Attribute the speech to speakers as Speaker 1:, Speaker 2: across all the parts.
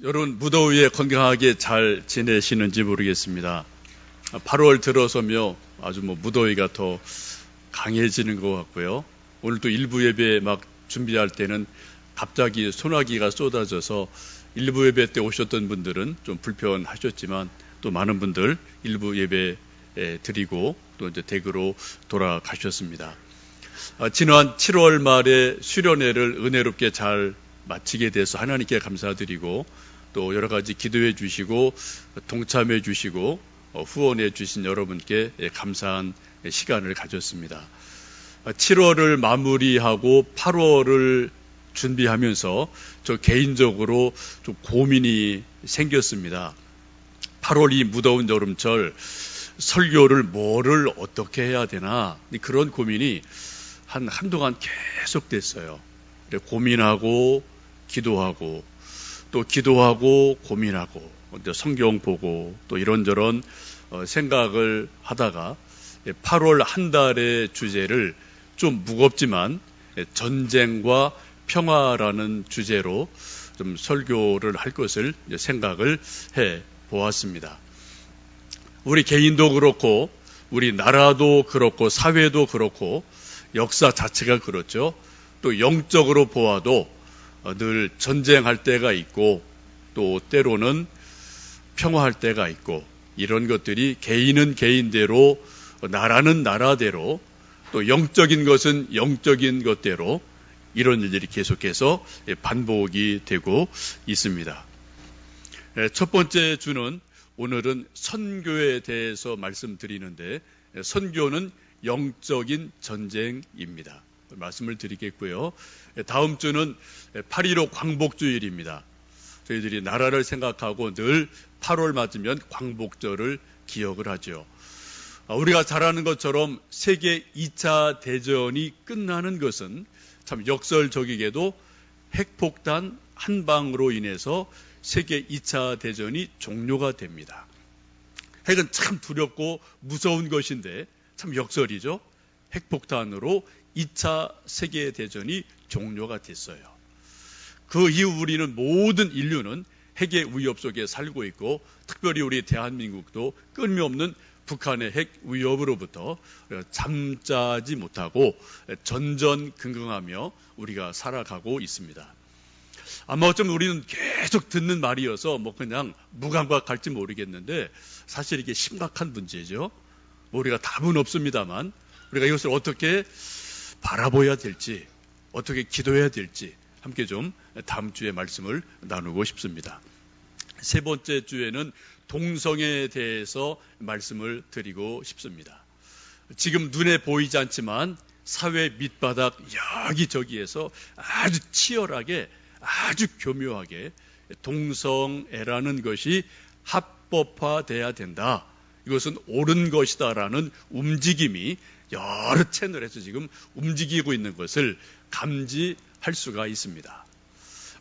Speaker 1: 여러분 무더위에 건강하게 잘 지내시는지 모르겠습니다. 8월 들어서며 아주 무더위가 더 강해지는 것 같고요. 오늘 또 일부 예배 막 준비할 때는 갑자기 소나기가 쏟아져서 일부 예배 때 오셨던 분들은 좀 불편하셨지만 또 많은 분들 일부 예배 드리고 또 이제 댁으로 돌아가셨습니다. 지난 7월 말에 수련회를 은혜롭게 잘 마치게 돼서 하나님께 감사드리고 또 여러 가지 기도해 주시고 동참해 주시고 후원해 주신 여러분께 감사한 시간을 가졌습니다. 7월을 마무리하고 8월을 준비하면서 저 개인적으로 좀 고민이 생겼습니다. 8월 이 무더운 여름철 설교를 뭐를 어떻게 해야 되나 그런 고민이 한동안 계속 됐어요. 고민하고 기도하고 또 기도하고 고민하고 성경 보고 또 이런저런 생각을 하다가 8월 한 달의 주제를 좀 무겁지만 전쟁과 평화라는 주제로 좀 설교를 할 것을 생각을 해 보았습니다. 우리 개인도 그렇고 우리 나라도 그렇고 사회도 그렇고 역사 자체가 그렇죠. 또 영적으로 보아도 늘 전쟁할 때가 있고 또 때로는 평화할 때가 있고 이런 것들이 개인은 개인대로 나라는 나라대로 또 영적인 것은 영적인 것대로 이런 일들이 계속해서 반복이 되고 있습니다. 첫 번째 주는 오늘은 선교에 대해서 말씀드리는데 선교는 영적인 전쟁입니다. 말씀을 드리겠고요. 다음 주는 8.15 광복주일입니다. 저희들이 나라를 생각하고 늘 8월 맞으면 광복절을 기억을 하죠. 우리가 잘 아는 것처럼 세계 2차 대전이 끝나는 것은 참 역설적이게도 핵폭탄 한 방으로 인해서 세계 2차 대전이 종료가 됩니다. 핵은 참 두렵고 무서운 것인데 참 역설이죠. 핵폭탄으로 2차 세계대전이 종료가 됐어요. 그 이후 우리는 모든 인류는 핵의 위협 속에 살고 있고 특별히 우리 대한민국도 끊임없는 북한의 핵 위협으로부터 잠자지 못하고 전전긍긍하며 우리가 살아가고 있습니다. 아마 어쩌면 우리는 계속 듣는 말이어서 그냥 무감각할지 모르겠는데 사실 이게 심각한 문제죠. 우리가 답은 없습니다만 우리가 이것을 어떻게 바라봐야 될지 어떻게 기도해야 될지 함께 좀 다음 주에 말씀을 나누고 싶습니다. 세 번째 주에는 동성애에 대해서 말씀을 드리고 싶습니다. 지금 눈에 보이지 않지만 사회 밑바닥 여기저기에서 아주 치열하게 아주 교묘하게 동성애라는 것이 합법화돼야 된다. 이것은 옳은 것이다라는 움직임이 여러 채널에서 지금 움직이고 있는 것을 감지할 수가 있습니다.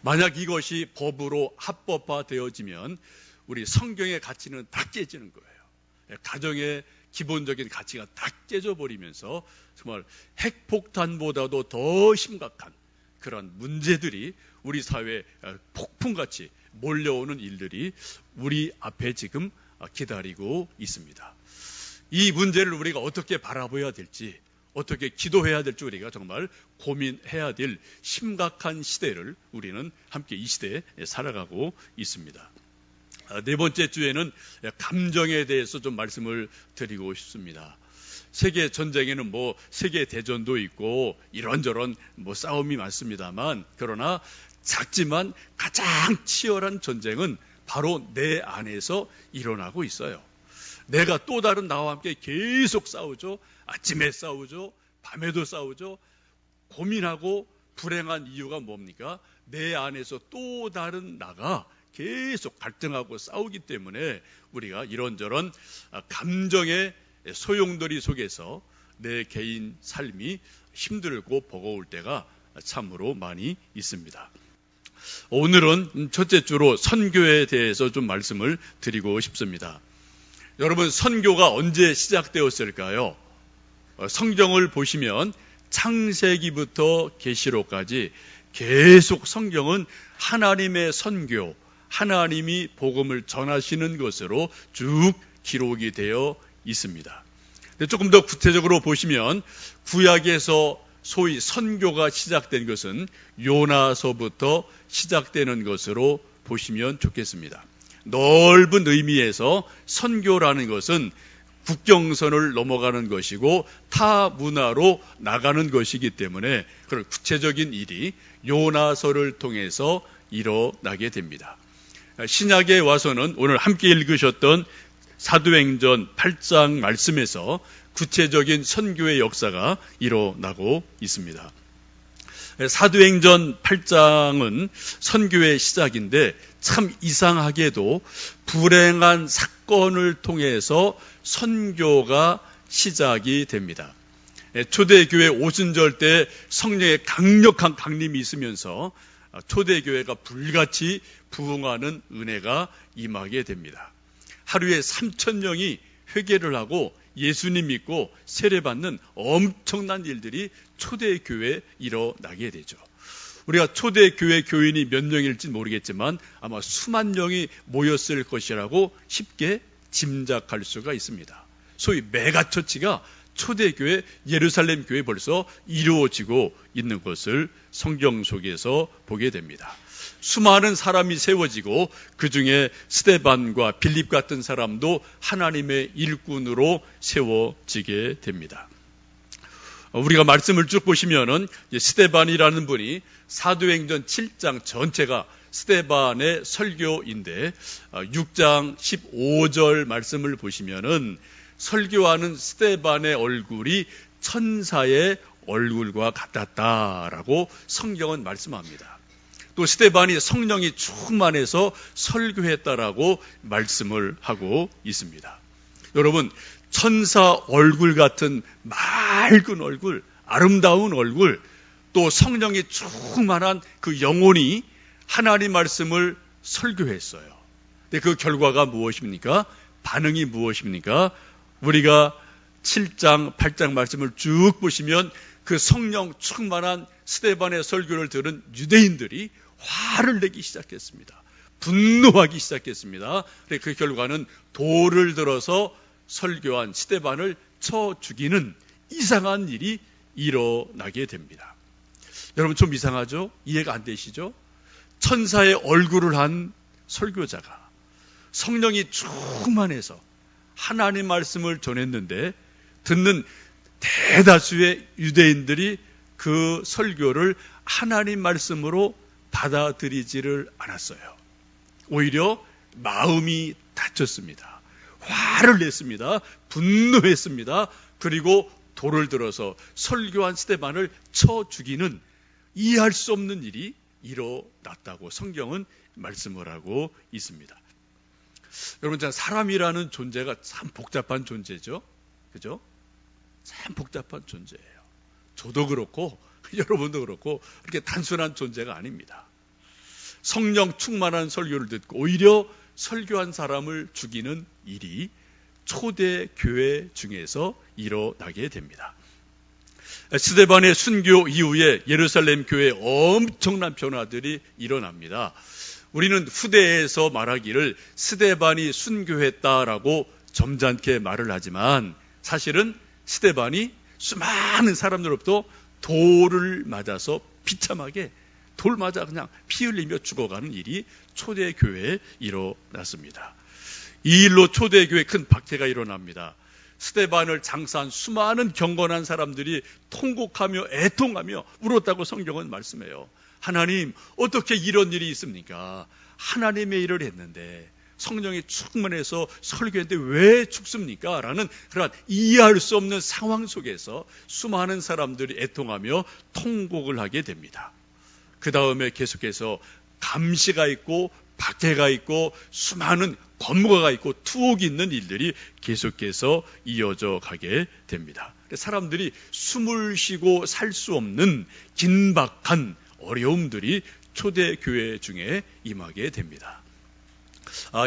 Speaker 1: 만약 이것이 법으로 합법화되어지면 우리 성경의 가치는 다 깨지는 거예요. 가정의 기본적인 가치가 다 깨져버리면서 정말 핵폭탄보다도 더 심각한 그런 문제들이 우리 사회에 폭풍같이 몰려오는 일들이 우리 앞에 지금 기다리고 있습니다. 이 문제를 우리가 어떻게 바라봐야 될지 어떻게 기도해야 될지 우리가 정말 고민해야 될 심각한 시대를 우리는 함께 이 시대에 살아가고 있습니다. 네 번째 주에는 감정에 대해서 좀 말씀을 드리고 싶습니다. 세계 전쟁에는 세계 대전도 있고 이런저런 싸움이 많습니다만 그러나 작지만 가장 치열한 전쟁은 바로 내 안에서 일어나고 있어요. 내가 또 다른 나와 함께 계속 싸우죠. 아침에 싸우죠. 밤에도 싸우죠. 고민하고 불행한 이유가 뭡니까? 내 안에서 또 다른 나가 계속 갈등하고 싸우기 때문에 우리가 이런저런 감정의 소용돌이 속에서 내 개인 삶이 힘들고 버거울 때가 참으로 많이 있습니다. 오늘은 첫째 주로 선교에 대해서 좀 말씀을 드리고 싶습니다. 여러분, 선교가 언제 시작되었을까요? 성경을 보시면 창세기부터 계시록까지 계속 성경은 하나님의 선교, 하나님이 복음을 전하시는 것으로 쭉 기록이 되어 있습니다. 조금 더 구체적으로 보시면 구약에서 소위 선교가 시작된 것은 요나서부터 시작되는 것으로 보시면 좋겠습니다. 넓은 의미에서 선교라는 것은 국경선을 넘어가는 것이고 타 문화로 나가는 것이기 때문에 그런 구체적인 일이 요나서를 통해서 일어나게 됩니다. 신약에 와서는 오늘 함께 읽으셨던 사도행전 8장 말씀에서 구체적인 선교의 역사가 일어나고 있습니다. 사도행전 8장은 선교의 시작인데 참 이상하게도 불행한 사건을 통해서 선교가 시작이 됩니다. 초대교회 오순절 때 성령의 강력한 강림이 있으면서 초대교회가 불같이 부흥하는 은혜가 임하게 됩니다. 하루에 3,000명이 회개를 하고 예수님 믿고 세례받는 엄청난 일들이 초대교회에 일어나게 되죠. 우리가 초대교회 교인이 몇 명일지 모르겠지만 아마 수만 명이 모였을 것이라고 쉽게 짐작할 수가 있습니다. 소위 메가처치가 초대교회 예루살렘 교회에 벌써 이루어지고 있는 것을 성경 속에서 보게 됩니다. 수많은 사람이 세워지고 그중에 스데반과 빌립 같은 사람도 하나님의 일꾼으로 세워지게 됩니다. 우리가 말씀을 쭉 보시면은 스데반이라는 분이 사도행전 7장 전체가 스데반의 설교인데 6장 15절 말씀을 보시면은 설교하는 스데반의 얼굴이 천사의 얼굴과 같았다라고 성경은 말씀합니다. 또 스데반이 성령이 충만해서 설교했다라고 말씀을 하고 있습니다. 여러분, 천사 얼굴 같은 맑은 얼굴, 아름다운 얼굴, 또 성령이 충만한 그 영혼이 하나님 말씀을 설교했어요. 근데 그 결과가 무엇입니까? 반응이 무엇입니까? 우리가 7장, 8장 말씀을 쭉 보시면 그 성령 충만한 스데반의 설교를 들은 유대인들이 화를 내기 시작했습니다. 분노하기 시작했습니다. 그 결과는 돌을 들어서 설교한 스데반을 쳐 죽이는 이상한 일이 일어나게 됩니다. 여러분 좀 이상하죠? 이해가 안 되시죠? 천사의 얼굴을 한 설교자가 성령이 충만해서 하나님 말씀을 전했는데 듣는 대다수의 유대인들이 그 설교를 하나님 말씀으로 받아들이지를 않았어요. 오히려 마음이 다쳤습니다. 화를 냈습니다. 분노했습니다. 그리고 돌을 들어서 설교한 스데반을 쳐 죽이는 이해할 수 없는 일이 일어났다고 성경은 말씀을 하고 있습니다. 여러분, 사람이라는 존재가 참 복잡한 존재죠. 그죠? 참 복잡한 존재예요. 저도 그렇고 여러분도 그렇고 그렇게 단순한 존재가 아닙니다. 성령 충만한 설교를 듣고 오히려 설교한 사람을 죽이는 일이 초대 교회 중에서 일어나게 됩니다. 스데반의 순교 이후에 예루살렘 교회에 엄청난 변화들이 일어납니다. 우리는 후대에서 말하기를 스데반이 순교했다라고 점잖게 말을 하지만 사실은 스데반이 수많은 사람들로부터 돌을 맞아서 비참하게 돌 맞아 그냥 피 흘리며 죽어가는 일이 초대교회에 일어났습니다. 이 일로 초대교회에 큰 박해가 일어납니다. 스데반을 장사한 수많은 경건한 사람들이 통곡하며 애통하며 울었다고 성경은 말씀해요. 하나님, 어떻게 이런 일이 있습니까? 하나님의 일을 했는데 성령이 충만해서 설교했는데 왜 죽습니까? 라는 그런 이해할 수 없는 상황 속에서 수많은 사람들이 애통하며 통곡을 하게 됩니다. 그 다음에 계속해서 감시가 있고 박해가 있고 수많은 권무가 있고 투옥이 있는 일들이 계속해서 이어져 가게 됩니다. 사람들이 숨을 쉬고 살 수 없는 긴박한 어려움들이 초대교회 중에 임하게 됩니다.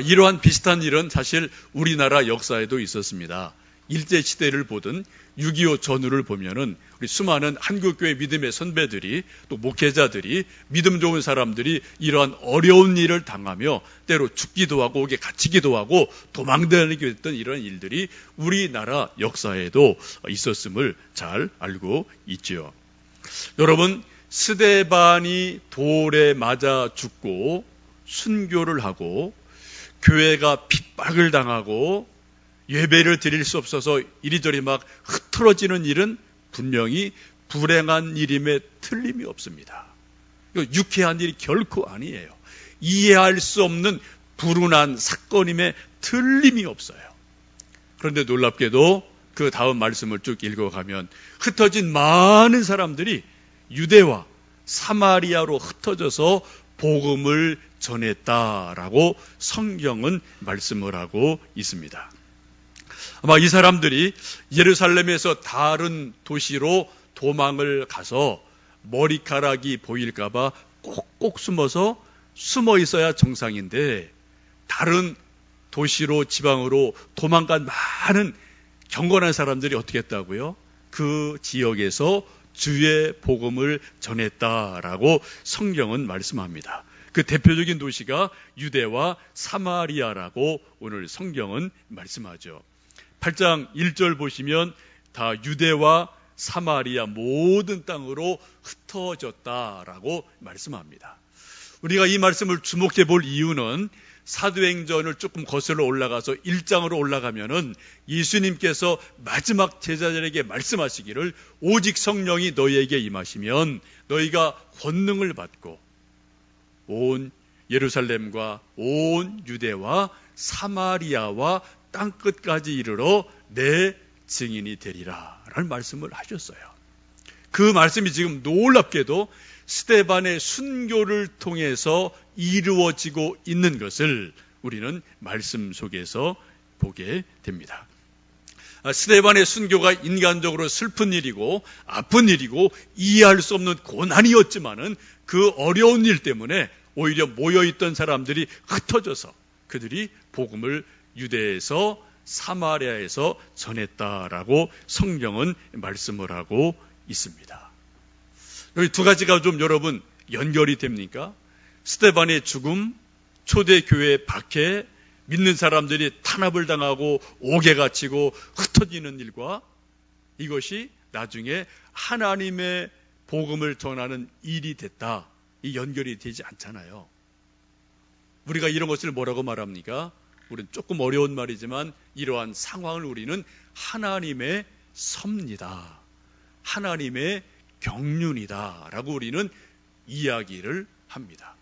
Speaker 1: 이러한 비슷한 일은 사실 우리나라 역사에도 있었습니다. 일제시대를 보든 6.25 전후를 보면은 우리 수많은 한국교회 믿음의 선배들이 또 목회자들이 믿음 좋은 사람들이 이러한 어려운 일을 당하며 때로 죽기도 하고 옥에 갇히기도 하고 도망다니게 됐던 이런 일들이 우리나라 역사에도 있었음을 잘 알고 있죠. 여러분, 스데반이 돌에 맞아 죽고 순교를 하고 교회가 핍박을 당하고 예배를 드릴 수 없어서 이리저리 막 흐트러지는 일은 분명히 불행한 일임에 틀림이 없습니다. 이거 유쾌한 일이 결코 아니에요. 이해할 수 없는 불운한 사건임에 틀림이 없어요. 그런데 놀랍게도 그 다음 말씀을 쭉 읽어가면 흩어진 많은 사람들이 유대와 사마리아로 흩어져서 복음을 전했다라고 성경은 말씀을 하고 있습니다. 아마 이 사람들이 예루살렘에서 다른 도시로 도망을 가서 머리카락이 보일까봐 꼭꼭 숨어 있어야 정상인데 다른 도시로 지방으로 도망간 많은 경건한 사람들이 어떻게 했다고요? 그 지역에서 주의 복음을 전했다라고 성경은 말씀합니다. 그 대표적인 도시가 유대와 사마리아라고 오늘 성경은 말씀하죠. 8장 1절 보시면 다 유대와 사마리아 모든 땅으로 흩어졌다라고 말씀합니다. 우리가 이 말씀을 주목해 볼 이유는 사도행전을 조금 거슬러 올라가서 1장으로 올라가면은 예수님께서 마지막 제자들에게 말씀하시기를 오직 성령이 너희에게 임하시면 너희가 권능을 받고 온 예루살렘과 온 유대와 사마리아와 땅끝까지 이르러 내 증인이 되리라 라는 말씀을 하셨어요. 그 말씀이 지금 놀랍게도 스데반의 순교를 통해서 이루어지고 있는 것을 우리는 말씀 속에서 보게 됩니다. 스데반의 순교가 인간적으로 슬픈 일이고 아픈 일이고 이해할 수 없는 고난이었지만은 그 어려운 일 때문에 오히려 모여있던 사람들이 흩어져서 그들이 복음을 유대에서 사마리아에서 전했다라고 성경은 말씀을 하고 있습니다. 여기 두 가지가 좀 여러분 연결이 됩니까? 스데반의 죽음, 초대교회 박해, 믿는 사람들이 탄압을 당하고 옥에 갇히고 흩어지는 일과 이것이 나중에 하나님의 복음을 전하는 일이 됐다. 이 연결이 되지 않잖아요. 우리가 이런 것을 뭐라고 말합니까? 우리는 조금 어려운 말이지만 이러한 상황을 우리는 하나님의 섭니다. 하나님의 경륜이다 라고 우리는 이야기를 합니다.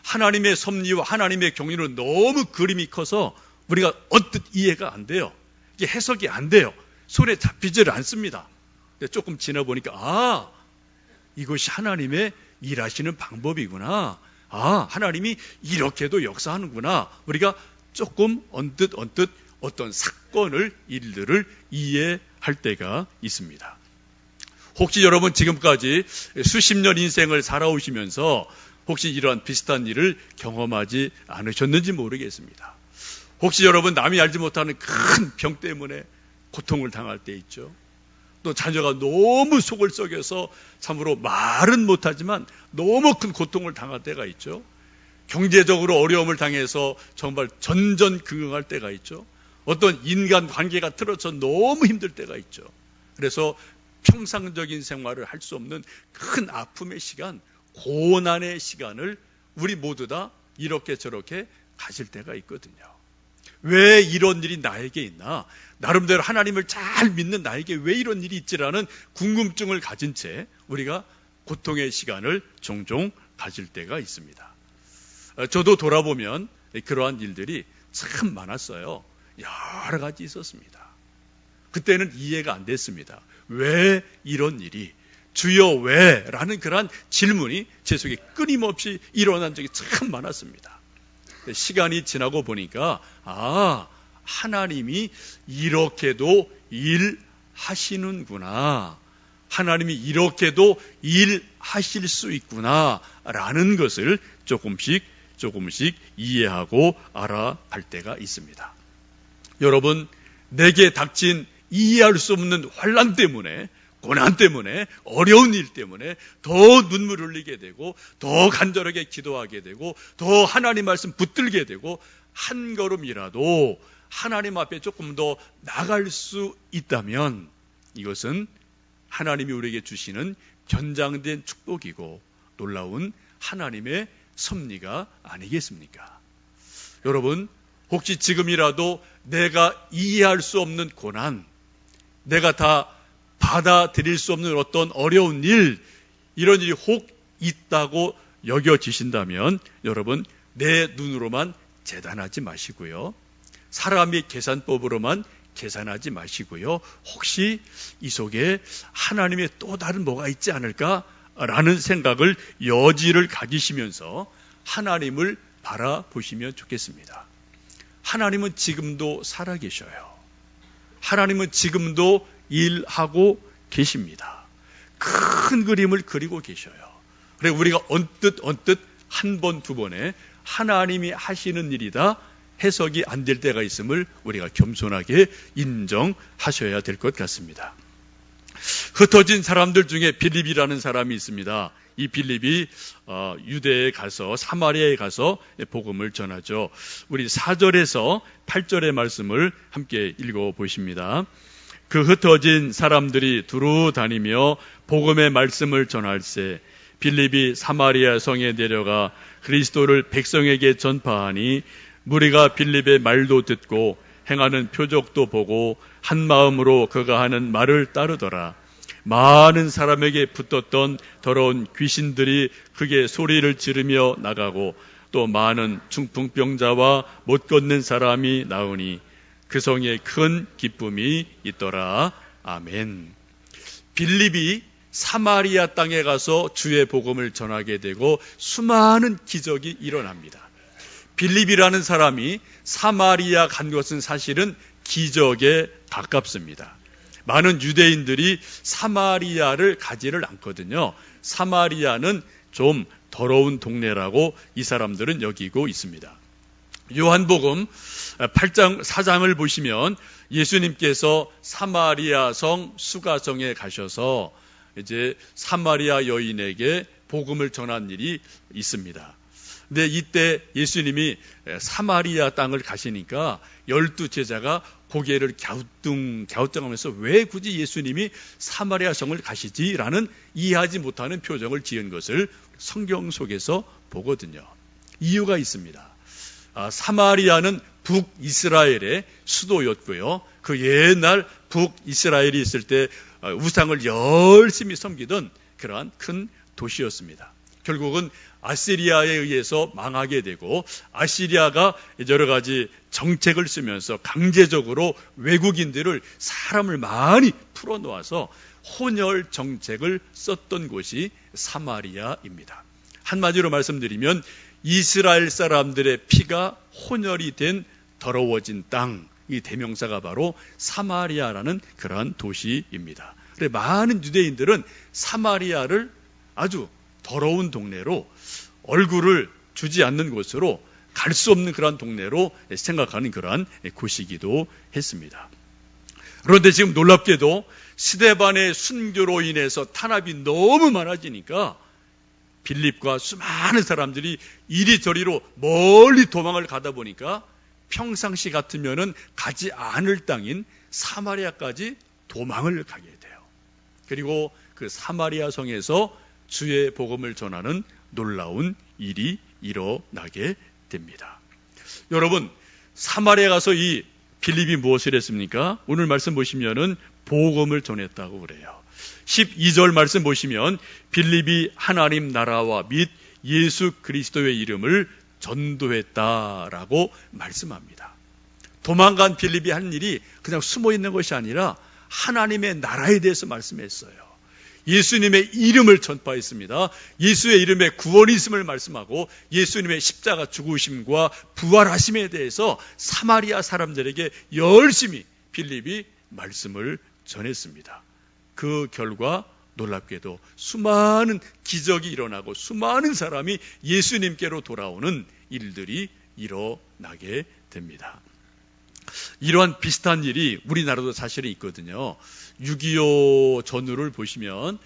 Speaker 1: 하나님의 섭리와 하나님의 경륜은 너무 그림이 커서 우리가 언뜻 이해가 안 돼요. 이게 해석이 안 돼요. 손에 잡히질 않습니다. 근데 조금 지나보니까 이것이 하나님의 일하시는 방법이구나. 하나님이 이렇게도 역사하는구나. 우리가 조금 언뜻 어떤 사건을 일들을 이해할 때가 있습니다. 혹시 여러분 지금까지 수십 년 인생을 살아오시면서 혹시 이러한 비슷한 일을 경험하지 않으셨는지 모르겠습니다. 혹시 여러분 남이 알지 못하는 큰 병 때문에 고통을 당할 때 있죠. 또 자녀가 너무 속을 썩여서 참으로 말은 못하지만 너무 큰 고통을 당할 때가 있죠. 경제적으로 어려움을 당해서 정말 전전긍긍할 때가 있죠. 어떤 인간관계가 틀어져 너무 힘들 때가 있죠. 그래서 평상적인 생활을 할 수 없는 큰 아픔의 시간, 고난의 시간을 우리 모두 다 이렇게 저렇게 가질 때가 있거든요. 왜 이런 일이 나에게 있나? 나름대로 하나님을 잘 믿는 나에게 왜 이런 일이 있지라는 궁금증을 가진 채 우리가 고통의 시간을 종종 가질 때가 있습니다. 저도 돌아보면 그러한 일들이 참 많았어요. 여러 가지 있었습니다. 그때는 이해가 안 됐습니다. 왜 이런 일이? 주여 왜? 라는 그러한 질문이 제 속에 끊임없이 일어난 적이 참 많았습니다. 시간이 지나고 보니까 하나님이 이렇게도 일하시는구나. 하나님이 이렇게도 일하실 수 있구나 라는 것을 조금씩 이해하고 알아갈 때가 있습니다. 여러분, 내게 닥친 이해할 수 없는 환난 때문에, 고난 때문에, 어려운 일 때문에 더 눈물을 흘리게 되고, 더 간절하게 기도하게 되고, 더 하나님 말씀 붙들게 되고, 한 걸음이라도 하나님 앞에 조금 더 나갈 수 있다면 이것은 하나님이 우리에게 주시는 견장된 축복이고 놀라운 하나님의 섭리가 아니겠습니까? 여러분, 혹시 지금이라도 내가 이해할 수 없는 고난, 내가 다 받아들일 수 없는 어떤 어려운 일, 이런 일이 혹 있다고 여겨지신다면 여러분, 내 눈으로만 재단하지 마시고요, 사람의 계산법으로만 계산하지 마시고요, 혹시 이 속에 하나님의 또 다른 뭐가 있지 않을까라는 생각을, 여지를 가지시면서 하나님을 바라보시면 좋겠습니다. 하나님은 지금도 살아계셔요. 하나님은 지금도 일하고 계십니다. 큰 그림을 그리고 계셔요. 그래서 우리가 언뜻 한 번, 두 번에 하나님이 하시는 일이다 해석이 안 될 때가 있음을 우리가 겸손하게 인정하셔야 될 것 같습니다. 흩어진 사람들 중에 빌립이라는 사람이 있습니다. 이 빌립이 유대에 가서, 사마리아에 가서 복음을 전하죠. 우리 4절에서 8절의 말씀을 함께 읽어보십니다. 그 흩어진 사람들이 두루 다니며 복음의 말씀을 전할세 빌립이 사마리아 성에 내려가 그리스도를 백성에게 전파하니 무리가 빌립의 말도 듣고 행하는 표적도 보고 한 마음으로 그가 하는 말을 따르더라. 많은 사람에게 붙었던 더러운 귀신들이 크게 소리를 지르며 나가고 또 많은 중풍병자와 못 걷는 사람이 나오니 그 성에 큰 기쁨이 있더라. 아멘. 빌립이 사마리아 땅에 가서 주의 복음을 전하게 되고 수많은 기적이 일어납니다. 빌립이라는 사람이 사마리아 간 것은 사실은 기적에 가깝습니다. 많은 유대인들이 사마리아를 가지를 않거든요. 사마리아는 좀 더러운 동네라고 이 사람들은 여기고 있습니다. 요한복음 8장 4장을 보시면 예수님께서 사마리아 성 수가성에 가셔서 이제 사마리아 여인에게 복음을 전한 일이 있습니다. 근데 이때 예수님이 사마리아 땅을 가시니까 12제자가 고개를 갸우뚱하면서 왜 굳이 예수님이 사마리아 성을 가시지라는 이해하지 못하는 표정을 지은 것을 성경 속에서 보거든요. 이유가 있습니다. 사마리아는 북이스라엘의 수도였고요. 그 옛날 북이스라엘이 있을 때 우상을 열심히 섬기던 그러한 큰 도시였습니다. 결국은 아시리아에 의해서 망하게 되고 아시리아가 여러 가지 정책을 쓰면서 강제적으로 외국인들을 사람을 많이 풀어놓아서 혼혈 정책을 썼던 곳이 사마리아입니다. 한마디로 말씀드리면 이스라엘 사람들의 피가 혼혈이 된 더러워진 땅, 이 대명사가 바로 사마리아라는 그러한 도시입니다. 그래 많은 유대인들은 사마리아를 아주 더러운 동네로, 얼굴을 주지 않는 곳으로, 갈 수 없는 그러한 동네로 생각하는 그러한 곳이기도 했습니다. 그런데 지금 놀랍게도 스데반의 순교로 인해서 탄압이 너무 많아지니까 빌립과 수많은 사람들이 이리저리로 멀리 도망을 가다 보니까 평상시 같으면은 가지 않을 땅인 사마리아까지 도망을 가게 돼요. 그리고 그 사마리아 성에서 주의 복음을 전하는 놀라운 일이 일어나게 됩니다. 여러분, 사마리아 가서 이 빌립이 무엇을 했습니까? 오늘 말씀 보시면은 복음을 전했다고 그래요. 12절 말씀 보시면 빌립이 하나님 나라와 및 예수 그리스도의 이름을 전도했다라고 말씀합니다. 도망간 빌립이 한 일이 그냥 숨어 있는 것이 아니라 하나님의 나라에 대해서 말씀했어요. 예수님의 이름을 전파했습니다. 예수의 이름에 구원이 있음을 말씀하고 예수님의 십자가 죽으심과 부활하심에 대해서 사마리아 사람들에게 열심히 빌립이 말씀을 전했습니다. 그 결과 놀랍게도 수많은 기적이 일어나고 수많은 사람이 예수님께로 돌아오는 일들이 일어나게 됩니다. 이러한 비슷한 일이 우리나라도 사실은 있거든요. 6.25 전후를 보시면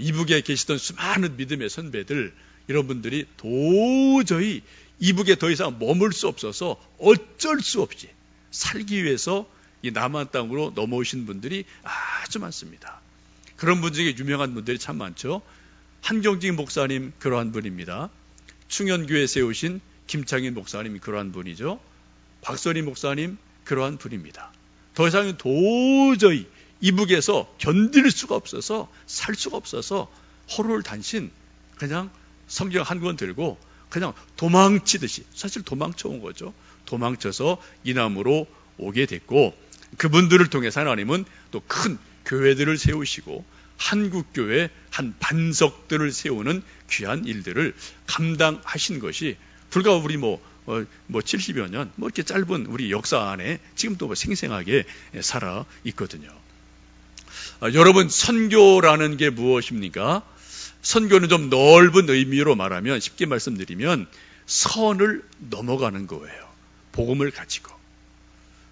Speaker 1: 이북에 계시던 수많은 믿음의 선배들, 이런 분들이 도저히 이북에 더 이상 머물 수 없어서 어쩔 수 없이 살기 위해서 이 남한 땅으로 넘어오신 분들이 아주 많습니다. 그런 분 중에 유명한 분들이 참 많죠. 한경직 목사님 그러한 분입니다. 충현교회 세우신 김창인 목사님이 그러한 분이죠. 박선희 목사님 그러한 분입니다. 더 이상 도저히 이북에서 견딜 수가 없어서 살 수가 없어서 호롤단신 그냥 성경 한 권 들고 그냥 도망치듯이, 사실 도망쳐온 거죠. 도망쳐서 이남으로 오게 됐고, 그분들을 통해서 하나님은 또 큰 교회들을 세우시고 한국교회 한 반석들을 세우는 귀한 일들을 감당하신 것이 불과 우리 70여 년, 이렇게 짧은 우리 역사 안에 지금도 생생하게 살아 있거든요. 여러분, 선교라는 게 무엇입니까? 선교는 좀 넓은 의미로 말하면, 쉽게 말씀드리면 선을 넘어가는 거예요. 복음을 가지고.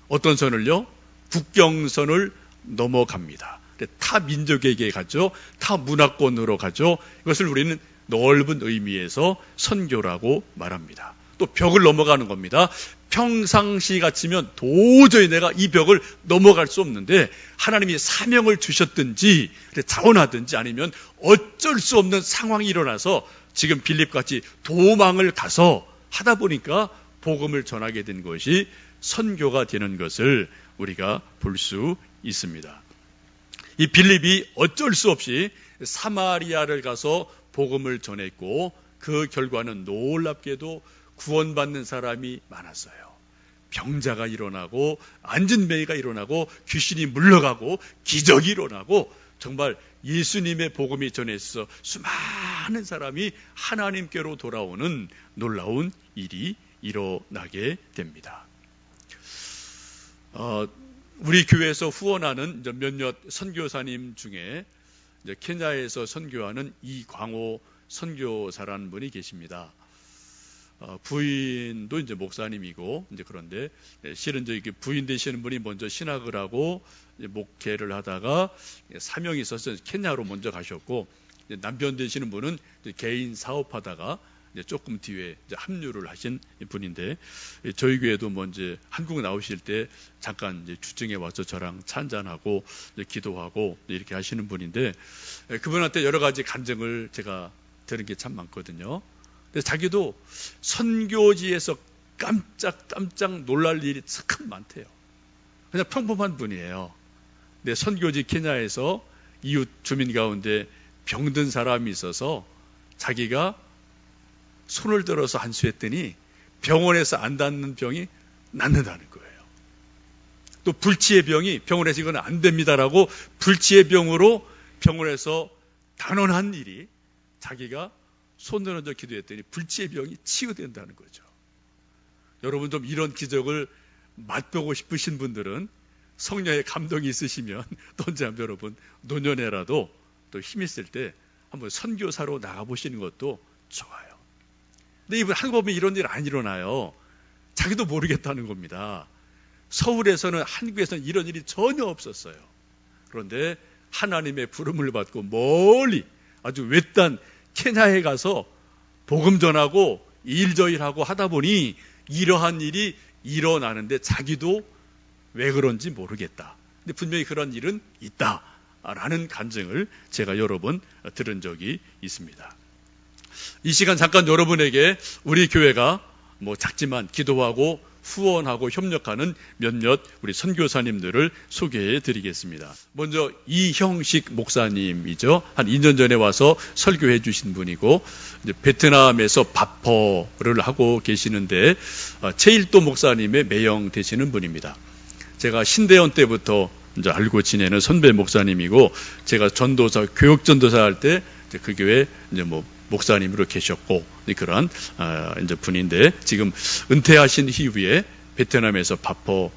Speaker 1: 어떤 선을요? 국경선을 넘어갑니다. 타 민족에게 가죠. 타 문화권으로 가죠. 이것을 우리는 넓은 의미에서 선교라고 말합니다. 또 벽을 넘어가는 겁니다. 평상시 같으면 도저히 내가 이 벽을 넘어갈 수 없는데 하나님이 사명을 주셨든지 자원하든지 아니면 어쩔 수 없는 상황이 일어나서 지금 빌립같이 도망을 가서 하다 보니까 복음을 전하게 된 것이 선교가 되는 것을 우리가 볼 수 있습니다. 이 빌립이 어쩔 수 없이 사마리아를 가서 복음을 전했고, 그 결과는 놀랍게도 구원받는 사람이 많았어요. 병자가 일어나고 안진뱅이가 일어나고 귀신이 물러가고 기적이 일어나고, 정말 예수님의 복음이 전해서 수많은 사람이 하나님께로 돌아오는 놀라운 일이 일어나게 됩니다. 우리 교회에서 후원하는 몇몇 선교사님 중에 케냐에서 선교하는 이광호 선교사라는 분이 계십니다. 부인도 이제 목사님이고, 그런데 실은 부인 되시는 분이 먼저 신학을 하고 목회를 하다가 사명이 있어서 케냐로 먼저 가셨고, 남편 되시는 분은 개인 사업하다가 조금 뒤에 합류를 하신 분인데, 저희 교회도 먼저 한국 나오실 때 잠깐 주중에 와서 저랑 차 한잔하고 기도하고 이렇게 하시는 분인데, 그분한테 여러 가지 간증을 제가 들은 게 참 많거든요. 근데 자기도 선교지에서 깜짝 놀랄 일이 참 많대요. 그냥 평범한 분이에요. 근데 선교지 케냐에서 이웃 주민 가운데 병든 사람이 있어서 자기가 손을 들어서 안수했더니 병원에서 안 낫는 병이 낫는다는 거예요. 또 불치의 병이 병원에서 이건 안 됩니다라고 불치의 병으로 병원에서 단언한 일이, 자기가 손을 얹어 기도했더니 불치의 병이 치유된다는 거죠. 여러분, 좀 이런 기적을 맛보고 싶으신 분들은, 성령의 감동이 있으시면 또 언제 한번 여러분 노년에라도 또 힘 있을 때 한번 선교사로 나가보시는 것도 좋아요. 근데 이분 한국 보면 이런 일 안 일어나요. 자기도 모르겠다는 겁니다. 서울에서는, 한국에서는 이런 일이 전혀 없었어요. 그런데 하나님의 부름을 받고 멀리 아주 외딴 케냐에 가서 복음 전하고 일저일하고 하다 보니 이러한 일이 일어나는데 자기도 왜 그런지 모르겠다. 근데 분명히 그런 일은 있다라는 간증을 제가 여러 번 들은 적이 있습니다. 이 시간 잠깐 여러분에게 우리 교회가 작지만 기도하고 후원하고 협력하는 몇몇 우리 선교사님들을 소개해 드리겠습니다. 먼저 이형식 목사님이죠. 한 2년 전에 와서 설교해 주신 분이고, 이제 베트남에서 바퍼를 하고 계시는데 최일도 목사님의 매형 되시는 분입니다. 제가 신대원 때부터 이제 알고 지내는 선배 목사님이고, 제가 전도사, 교육 전도사 할 때 그 교회 이제 목사님으로 계셨고, 그런 이제 분인데, 지금 은퇴하신 이후에 베트남에서 바퍼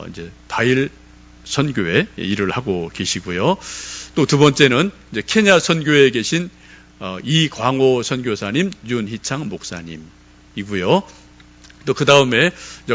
Speaker 1: 이제 다일 선교회 일을 하고 계시고요. 또 두 번째는 이제 케냐 선교회에 계신 이광호 선교사님, 윤희창 목사님이고요. 또 그 다음에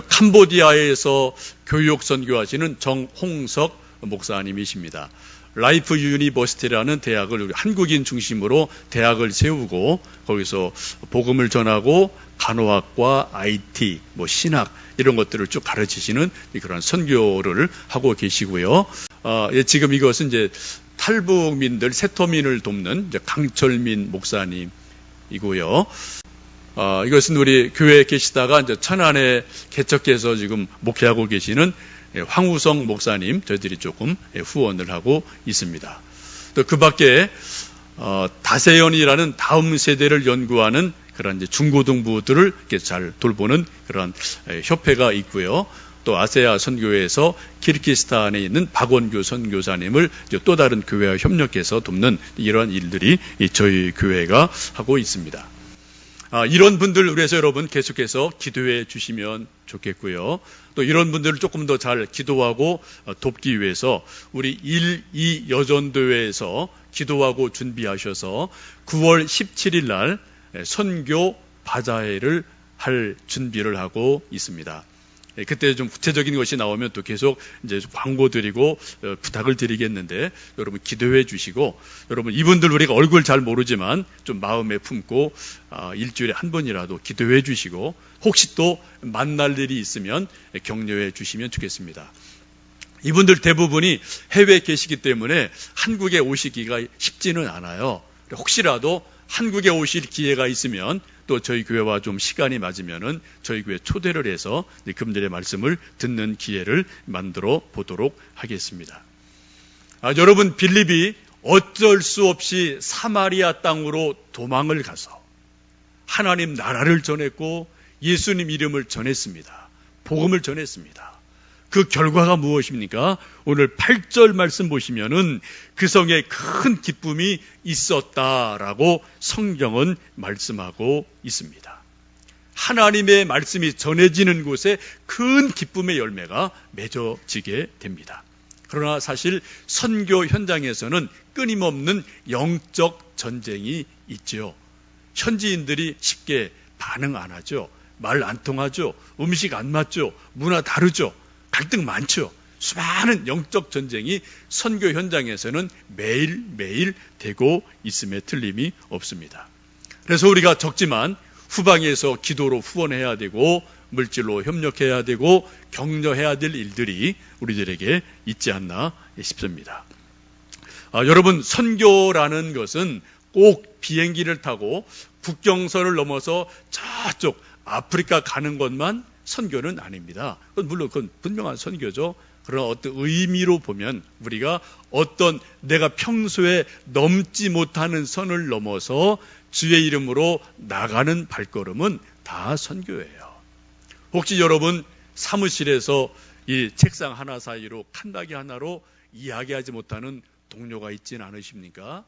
Speaker 1: 캄보디아에서 교육 선교하시는 정홍석 목사님이십니다. 라이프 유니버시티라는 대학을 우리 한국인 중심으로 대학을 세우고 거기서 복음을 전하고 간호학과, IT, 신학 이런 것들을 쭉 가르치시는 그런 선교를 하고 계시고요. 지금 이것은 이제 탈북민들, 세터민을 돕는 강철민 목사님이고요. 이것은 우리 교회에 계시다가 이제 천안에 개척해서 지금 목회하고 계시는 황우성 목사님, 저희들이 조금 후원을 하고 있습니다. 또 그 밖에 다세연이라는 다음 세대를 연구하는 그런 이제 중고등부들을 이렇게 잘 돌보는 그런 협회가 있고요. 또 아세아 선교회에서 키르기스탄에 있는 박원규 선교사님을 또 다른 교회와 협력해서 돕는 이러한 일들이 저희 교회가 하고 있습니다. 이런 분들 위해서 여러분 계속해서 기도해 주시면 좋겠고요. 또 이런 분들을 조금 더 잘 기도하고 돕기 위해서 우리 1.2 여전도회에서 기도하고 준비하셔서 9월 17일 날 선교 바자회를 할 준비를 하고 있습니다. 그때 좀 구체적인 것이 나오면 또 계속 이제 광고 드리고 부탁을 드리겠는데 여러분 기도해 주시고, 여러분 이분들 우리가 얼굴 잘 모르지만 좀 마음에 품고 일주일에 한 번이라도 기도해 주시고, 혹시 또 만날 일이 있으면 격려해 주시면 좋겠습니다. 이분들 대부분이 해외에 계시기 때문에 한국에 오시기가 쉽지는 않아요. 혹시라도 한국에 오실 기회가 있으면 또 저희 교회와 좀 시간이 맞으면은 저희 교회 초대를 해서 그분들의 말씀을 듣는 기회를 만들어 보도록 하겠습니다. 여러분, 빌립이 어쩔 수 없이 사마리아 땅으로 도망을 가서 하나님 나라를 전했고 예수님 이름을 전했습니다. 복음을 전했습니다. 그 결과가 무엇입니까? 오늘 8절 말씀 보시면은 그 성에 큰 기쁨이 있었다라고 성경은 말씀하고 있습니다. 하나님의 말씀이 전해지는 곳에 큰 기쁨의 열매가 맺어지게 됩니다. 그러나 사실 선교 현장에서는 끊임없는 영적 전쟁이 있죠. 현지인들이 쉽게 반응 안 하죠. 말 안 통하죠. 음식 안 맞죠. 문화 다르죠. 갈등 많죠. 수많은 영적 전쟁이 선교 현장에서는 매일매일 되고 있음에 틀림이 없습니다. 그래서 우리가 적지만 후방에서 기도로 후원해야 되고 물질로 협력해야 되고 격려해야 될 일들이 우리들에게 있지 않나 싶습니다. 여러분, 선교라는 것은 꼭 비행기를 타고 국경선을 넘어서 저쪽 아프리카 가는 것만 선교는 아닙니다. 물론 그건 분명한 선교죠. 그러나 어떤 의미로 보면 우리가 어떤 내가 평소에 넘지 못하는 선을 넘어서 주의 이름으로 나가는 발걸음은 다 선교예요. 혹시 여러분 사무실에서 이 책상 하나 사이로 칸막이 하나로 이야기하지 못하는 동료가 있지는 않으십니까?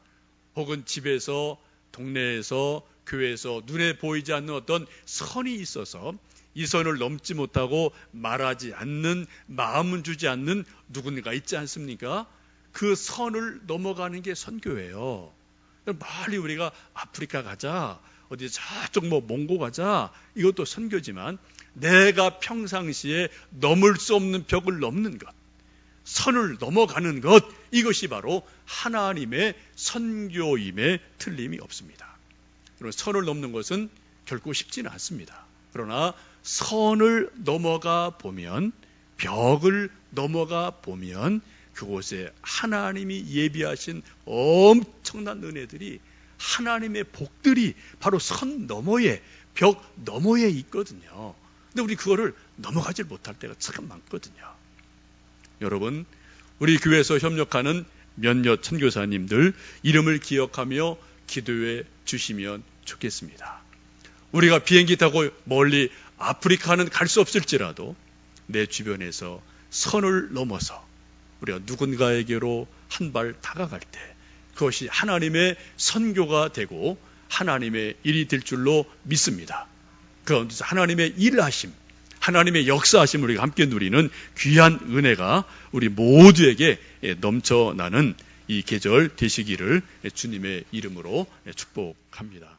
Speaker 1: 혹은 집에서, 동네에서, 교회에서 눈에 보이지 않는 어떤 선이 있어서 이 선을 넘지 못하고 말하지 않는, 마음은 주지 않는 누군가 있지 않습니까? 그 선을 넘어가는 게 선교예요. 멀리 우리가 아프리카 가자, 어디 저쪽 몽고 가자, 이것도 선교지만 내가 평상시에 넘을 수 없는 벽을 넘는 것, 선을 넘어가는 것, 이것이 바로 하나님의 선교임에 틀림이 없습니다. 그리고 선을 넘는 것은 결코 쉽지는 않습니다. 그러나 선을 넘어가 보면, 벽을 넘어가 보면 그곳에 하나님이 예비하신 엄청난 은혜들이, 하나님의 복들이 바로 선 너머에, 벽 너머에 있거든요. 근데 우리 그거를 넘어가질 못할 때가 참 많거든요. 여러분, 우리 교회에서 협력하는 몇몇 선교사님들 이름을 기억하며 기도해 주시면 좋겠습니다. 우리가 비행기 타고 멀리 아프리카는 갈 수 없을지라도 내 주변에서 선을 넘어서 우리가 누군가에게로 한 발 다가갈 때 그것이 하나님의 선교가 되고 하나님의 일이 될 줄로 믿습니다. 그런데 하나님의 일하심, 하나님의 역사하심을 우리가 함께 누리는 귀한 은혜가 우리 모두에게 넘쳐나는 이 계절 되시기를 주님의 이름으로 축복합니다.